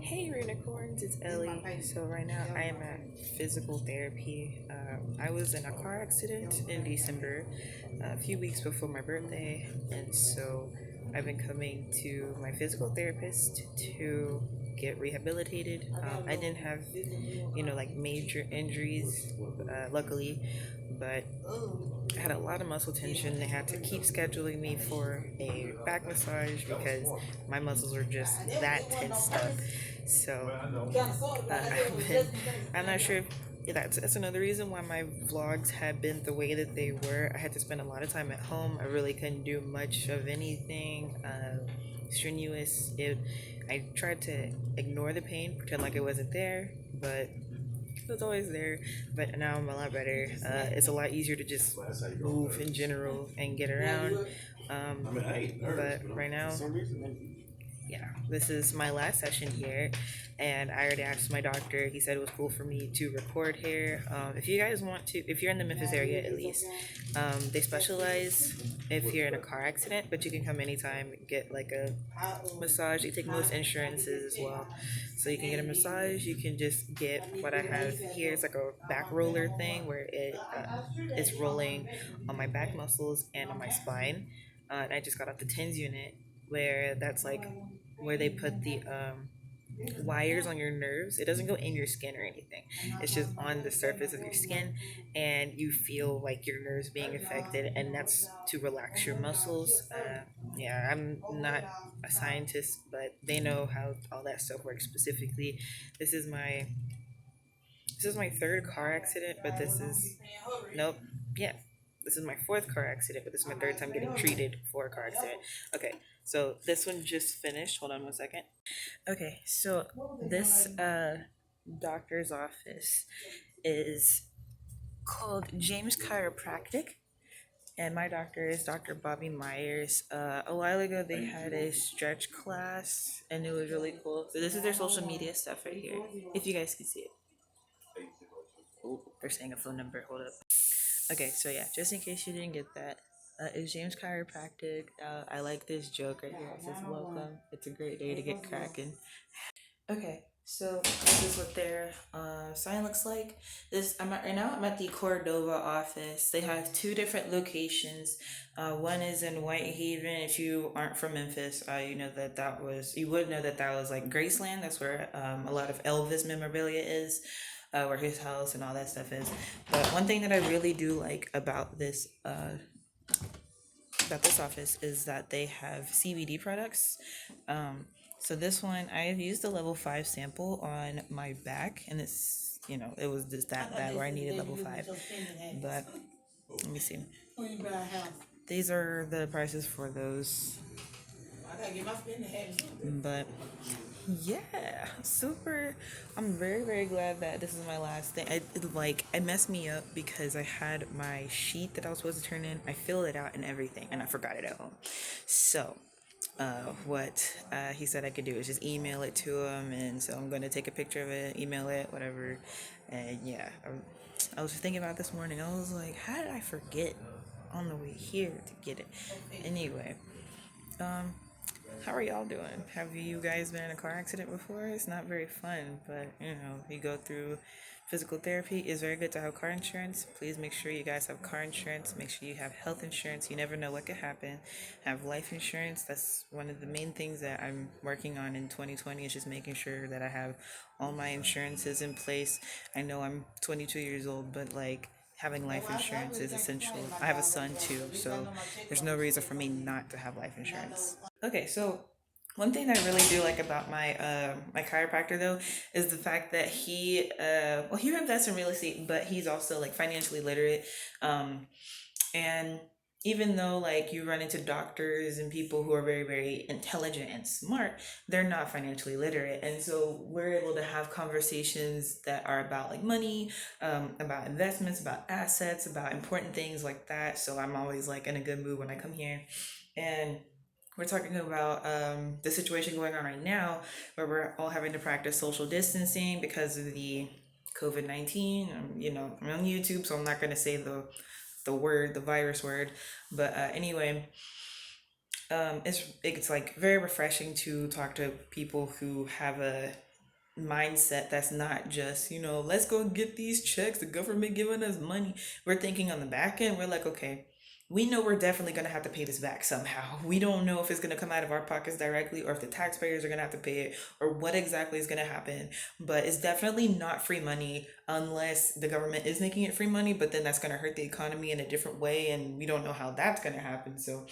Hey unicorns, it's Ellie. So right now I am at physical therapy. I was in a car accident in December, a few weeks before my birthday, and so I've been coming to my physical therapist to get rehabilitated. I didn't have, like major injuries, luckily, but I had a lot of muscle tension. They had to keep scheduling me for a back massage because my muscles were just that tensed up. So I'm not sure if that's another reason why my vlogs have been the way that they were. I had to spend a lot of time at home. I really couldn't do much of anything strenuous. I tried to ignore the pain, pretend like it wasn't there, but it was always there. But now I'm a lot better. It's a lot easier to just move in general and get around. But right now, yeah, this is my last session here, and I already asked my doctor. He said it was cool for me to record here. If you guys want to, if you're in the Memphis area at least, they specialize if you're in a car accident, but you can come anytime, get like a massage. They take most insurances as well, so you can get a massage. You can just get what I have here. It's like a back roller thing where it's rolling on my back muscles and on my spine. And I just got off the TENS unit where that's like where they put the wires on your nerves. It doesn't go in your skin or anything. It's just on the surface of your skin, and you feel like your nerves being affected, and that's to relax your muscles. Yeah, I'm not a scientist, but they know how all that stuff works specifically. This is my this is my third car accident, but this is nope. Yeah, this is my fourth car accident, but this is my third time getting treated for a car accident. Okay, so this one just finished. Hold on one second. Okay, so this doctor's office is called James Chiropractic, and my doctor is Dr. Bobby Myers. A while ago, they had a stretch class, and it was really cool. So this is their social media stuff right here, if you guys can see it. Oh, they're saying a phone number. Hold up. Okay, so yeah, just in case you didn't get that, it's James Chiropractic. I like this joke right here. It says, "Welcome. It's a great day to get cracking." Okay, so this is what their sign looks like. This I'm at right now. I'm at the Cordova office. They have two different locations. One is in Whitehaven. If you aren't from Memphis, you would know that that was like Graceland. That's where a lot of Elvis memorabilia is. Where his house and all that stuff is. But one thing that I really do like about this office is that they have CBD products. So this one, I've used the level 5 sample on my back, and it was just that bad where I needed level 5. But let me see. These are the prices for those. But yeah, super. I'm very, very glad that this is my last thing. It messed me up because I had my sheet that I was supposed to turn in. I filled it out and everything, and I forgot it at home. So, what he said I could do is just email it to him, and so I'm gonna take a picture of it, email it, whatever. And yeah, I was thinking about it this morning. I was like, how did I forget on the way here to get it? Anyway, um, how are y'all doing? Have you guys been in a car accident before? It's not very fun, but you go through physical therapy. It's very good to have car insurance. Please make sure you guys have car insurance. Make sure you have health insurance. You never know what could happen. Have life insurance. That's one of the main things that I'm working on in 2020 is just making sure that I have all my insurances in place. I know I'm 22 years old, but like having life insurance is essential. I have a son too, so there's no reason for me not to have life insurance. Okay, so one thing I really do like about my chiropractor though is the fact that he invests in real estate, but he's also like financially literate. And even though like you run into doctors and people who are very, very intelligent and smart, they're not financially literate, and so we're able to have conversations that are about like money, about investments, about assets, about important things like that. So I'm always like in a good mood when I come here, and we're talking about the situation going on right now where we're all having to practice social distancing because of the COVID-19. I'm on YouTube, so I'm not going to say the virus word. But anyway, It's like very refreshing to talk to people who have a mindset that's not just, let's go get these checks, the government giving us money. We're thinking on the back end, we're like, okay, we know we're definitely going to have to pay this back somehow. We don't know if it's going to come out of our pockets directly or if the taxpayers are going to have to pay it or what exactly is going to happen. But it's definitely not free money unless the government is making it free money, but then that's going to hurt the economy in a different way. And we don't know how that's going to happen. So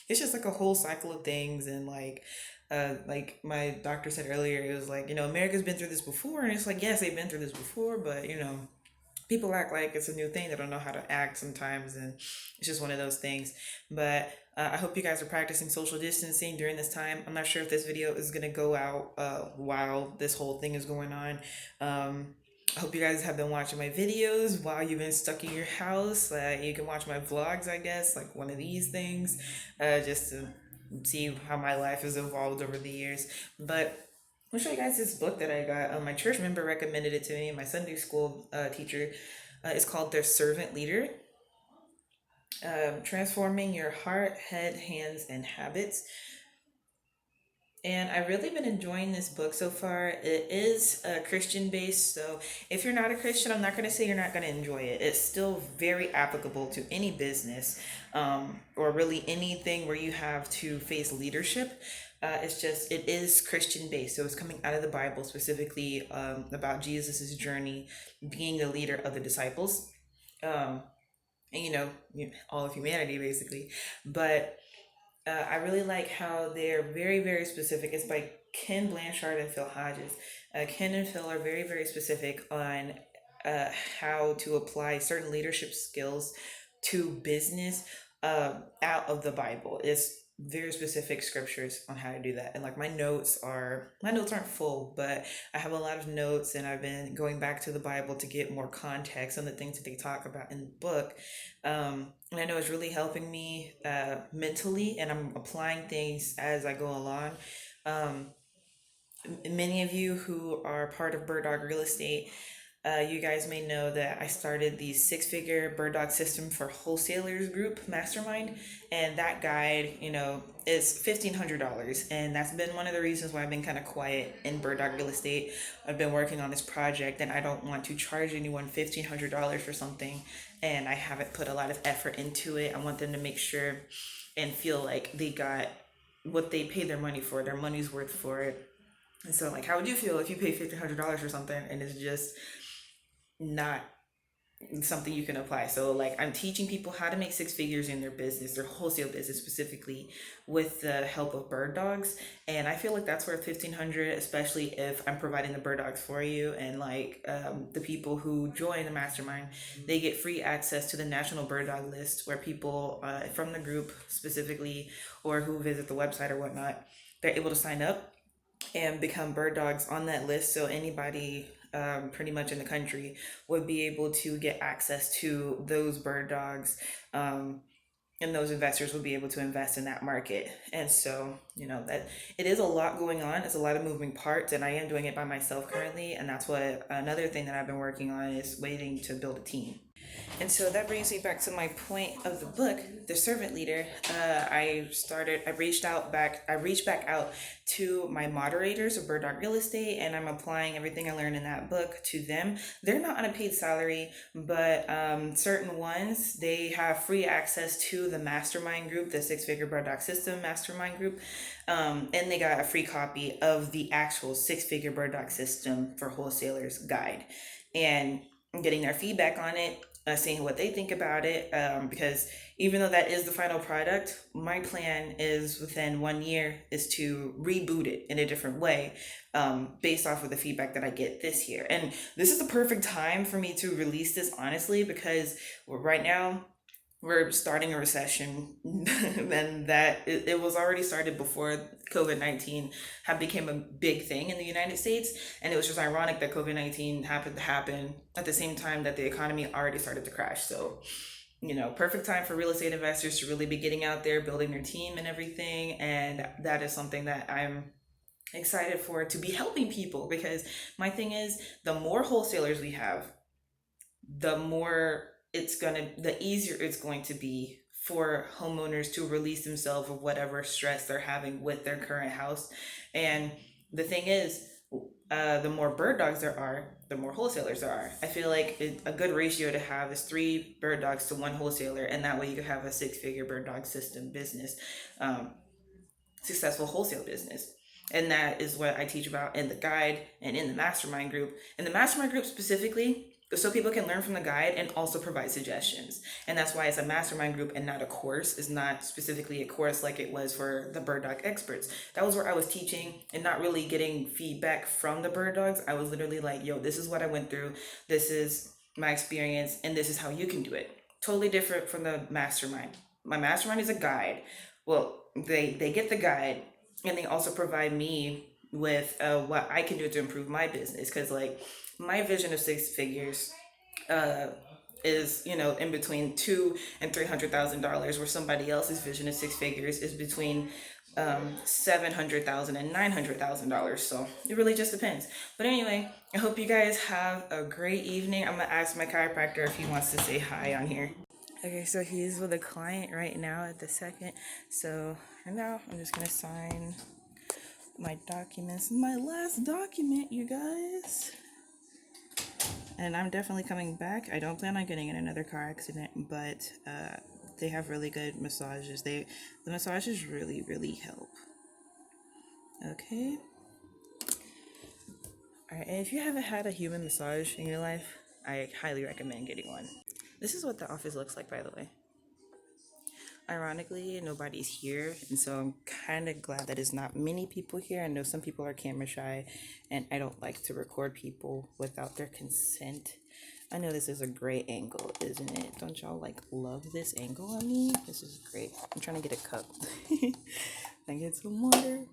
it's just like a whole cycle of things. And like my doctor said earlier, it was like, America's been through this before. And it's like, yes, they've been through this before, but, people act like it's a new thing. They don't know how to act sometimes, and it's just one of those things. But I hope you guys are practicing social distancing during this time. I'm not sure if this video is gonna go out while this whole thing is going on. I hope you guys have been watching my videos while you've been stuck in your house. You can watch my vlogs, I guess, like one of these things, just to see how my life has evolved over the years. But I'll show you guys this book that I got. My church member recommended it to me. My Sunday school teacher. It's called The Servant Leader. Transforming Your Heart, Head, Hands, and Habits. And I've really been enjoying this book so far. It is Christian based, so if you're not a Christian, I'm not going to say you're not going to enjoy it. It's still very applicable to any business, or really anything where you have to face leadership. It is Christian based, so it's coming out of the Bible, specifically about Jesus's journey being the leader of the disciples, um, and all of humanity basically. But I really like how they're very, very specific. It's by Ken Blanchard and Phil Hodges. Ken and Phil are very, very specific on uh, how to apply certain leadership skills to business out of the Bible. It's very specific scriptures on how to do that. And like my notes aren't full, but I have a lot of notes, and I've been going back to the Bible to get more context on the things that they talk about in the book. And I know it's really helping me mentally, and I'm applying things as I go along. Um, Many of you who are part of Bird Dog Real Estate, you guys may know that I started the six-figure Bird Dog System for Wholesalers group mastermind, and that guide, is $1,500, and that's been one of the reasons why I've been kind of quiet in Bird Dog Real Estate. I've been working on this project, and I don't want to charge anyone $1,500 for something, and I haven't put a lot of effort into it. I want them to make sure and feel like they got what they paid their money for, their money's worth for it. And so, like, how would you feel if you pay $1,500 for something and it's just not something you can apply? So, like, I'm teaching people how to make six figures in their business, their wholesale business specifically, with the help of bird dogs. And I feel like that's worth 1,500, especially if I'm providing the bird dogs for you. And like the people who join the mastermind, they get free access to the national bird dog list, where people from the group specifically, or who visit the website or whatnot, they're able to sign up and become bird dogs on that list. So anybody pretty much in the country would be able to get access to those bird dogs. And those investors will be able to invest in that market. And so, that it is a lot going on. It's a lot of moving parts, and I am doing it by myself currently. And that's what another thing that I've been working on is waiting to build a team. And so that brings me back to my point of the book, The Servant Leader. I reached back out to my moderators of Bird Dog Real Estate, and I'm applying everything I learned in that book to them. They're not on a paid salary, but certain ones, they have free access to the mastermind group, the Six Figure Bird Dog System mastermind group. And they got a free copy of the actual Six Figure Bird Dog System for Wholesalers guide. And I'm getting their feedback on it, seeing what they think about it, because even though that is the final product, my plan is within 1 year is to reboot it in a different way, based off of the feedback that I get this year. And this is the perfect time for me to release this, honestly, because right now we're starting a recession and that it was already started before COVID-19 had became a big thing in the United States. And it was just ironic that COVID-19 happened to happen at the same time that the economy already started to crash. So, perfect time for real estate investors to really be getting out there, building their team and everything. And that is something that I'm excited for, to be helping people, because my thing is, the more wholesalers we have, the easier it's going to be for homeowners to release themselves of whatever stress they're having with their current house. And the thing is, the more bird dogs there are, the more wholesalers there are. I feel like a good ratio to have is 3 bird dogs to 1 wholesaler, and that way you could have a 6-figure bird dog system business, um, successful wholesale business. And that is what I teach about in the guide and in the mastermind group. In the mastermind group specifically, so people can learn from the guide and also provide suggestions. And that's why it's a mastermind group and not a course. It's not specifically a course like it was for the bird dog experts. That was where I was teaching and not really getting feedback from the bird dogs. I was literally like, yo, this is what I went through. This is my experience, and this is how you can do it. Totally different from the mastermind. My mastermind is a guide. Well, they get the guide, and they also provide me with what I can do to improve my business, because like my vision of 6 figures uh, is, you know, in between $200,000 and $300,000, where somebody else's vision of 6 figures is between $700,000 and $900,000. So it really just depends. But anyway, I hope you guys have a great evening. I'm gonna ask my chiropractor if he wants to say hi on here. Okay, so he's with a client right now at the second. So right now I'm just gonna sign my documents. My last document, you guys. And I'm definitely coming back. I don't plan on getting in another car accident, but they have really good massages. The massages really help. Okay. All right. And if you haven't had a human massage in your life, I highly recommend getting one. This is what the office looks like, by the way. Ironically, nobody's here, and so I'm kind of glad that it's not many people here. I know some people are camera shy, and I don't like to record people without their consent. I know this is a great angle, isn't it? Don't y'all like love this angle on me? This is great. I'm trying to get a cup. I get some water.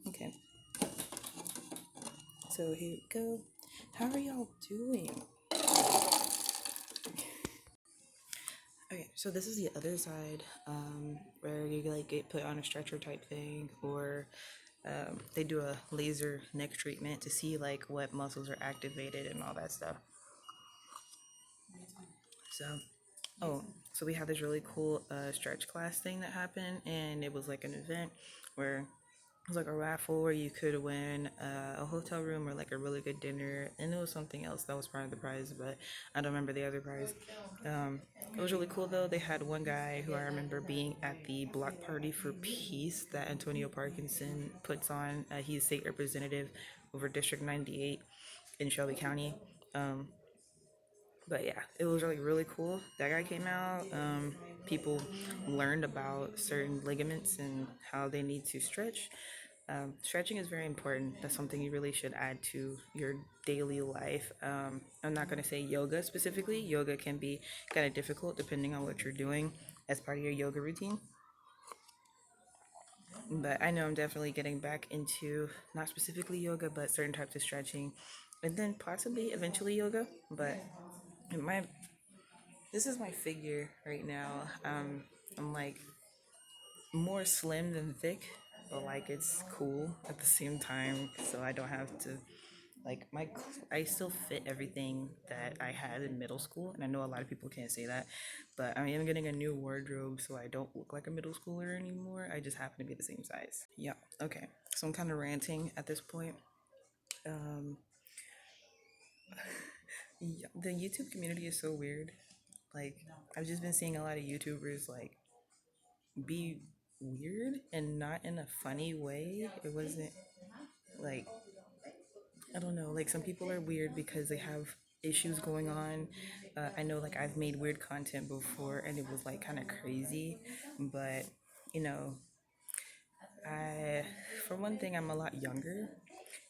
Okay. So here we go. How are y'all doing? Okay, so this is the other side, where you like get put on a stretcher type thing, or they do a laser neck treatment to see like what muscles are activated and all that stuff. So, oh, so we had this really cool stretch class thing that happened, and it was like an event where it was like a raffle where you could win a hotel room or like a really good dinner, and it was something else that was part of the prize, but I don't remember the other prize. It was really cool though. They had one guy who I remember being at the block party for peace that Antonio Parkinson puts on. He's state representative over District 98 in Shelby County. Um, but yeah, it was really cool. That guy came out. People learned about certain ligaments and how they need to stretch. Stretching is very important. That's something you really should add to your daily life. I'm not going to say yoga specifically. Yoga can be kind of difficult depending on what you're doing as part of your yoga routine. But I know I'm definitely getting back into not specifically yoga, but certain types of stretching, and then possibly eventually yoga. But my this is my figure right now. I'm like more slim than thick, but like it's cool at the same time, so I don't have to like I still fit everything that I had in middle school, and I know a lot of people can't say that, but I am getting a new wardrobe, so I don't look like a middle schooler anymore. I just happen to be the same size. Yeah. Okay. So I'm kind of ranting at this point. Um, yeah, the YouTube community is so weird. Like I've just been seeing a lot of YouTubers like be weird and not in a funny way. It wasn't like I don't know, like some people are weird because they have issues going on. I know like I've made weird content before and it was like kind of crazy, but you know, I for one thing I'm a lot younger,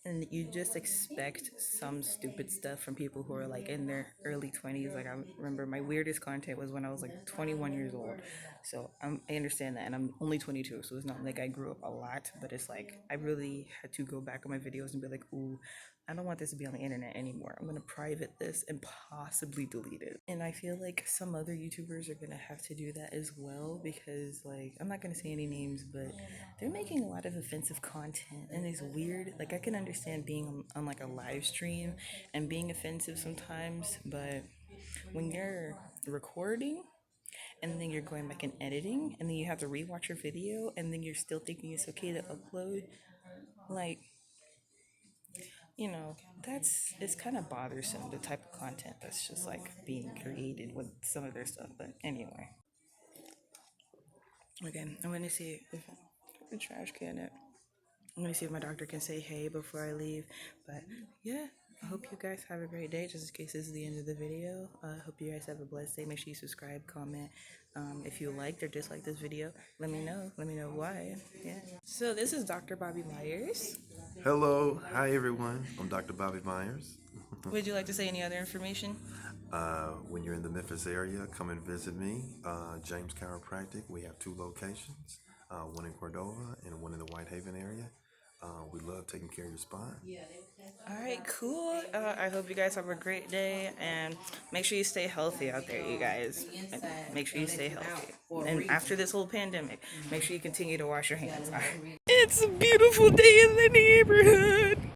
and you just expect some stupid stuff from people who are like in their early 20s. Like I remember my weirdest content was when I was like 21 years old. So I understand that, and I'm only 22, so it's not like I grew up a lot, but it's like I really had to go back on my videos and be like, ooh, I don't want this to be on the internet anymore. I'm gonna private this and possibly delete it. And I feel like some other YouTubers are gonna have to do that as well, because like I'm not gonna say any names, but they're making a lot of offensive content, and it's weird. Like I can understand being on like a live stream and being offensive sometimes, but when you're recording and then you're going back and editing, and then you have to rewatch your video, and then you're still thinking it's okay to upload. Like, that's it's kind of bothersome, the type of content that's just like being created with some of their stuff. But anyway, again, I'm gonna see if the trash can it. I'm gonna see if my doctor can say hey before I leave. But yeah, I hope you guys have a great day. Just in case this is the end of the video, I hope you guys have a blessed day. Make sure you subscribe, comment. If you liked or disliked this video, let me know. Let me know why. Yeah. So this is Dr. Bobby Myers. Hello, hi everyone. I'm Dr. Bobby Myers. Would you like to say any other information? When you're in the Memphis area, come and visit me. James Chiropractic. We have 2 locations, one in Cordova and one in the Whitehaven area. We love taking care of your spine. All right, cool. I hope you guys have a great day, and make sure you stay healthy out there, you guys. Make sure you stay healthy. And after this whole pandemic, make sure you continue to wash your hands. All right. It's a beautiful day in the neighborhood.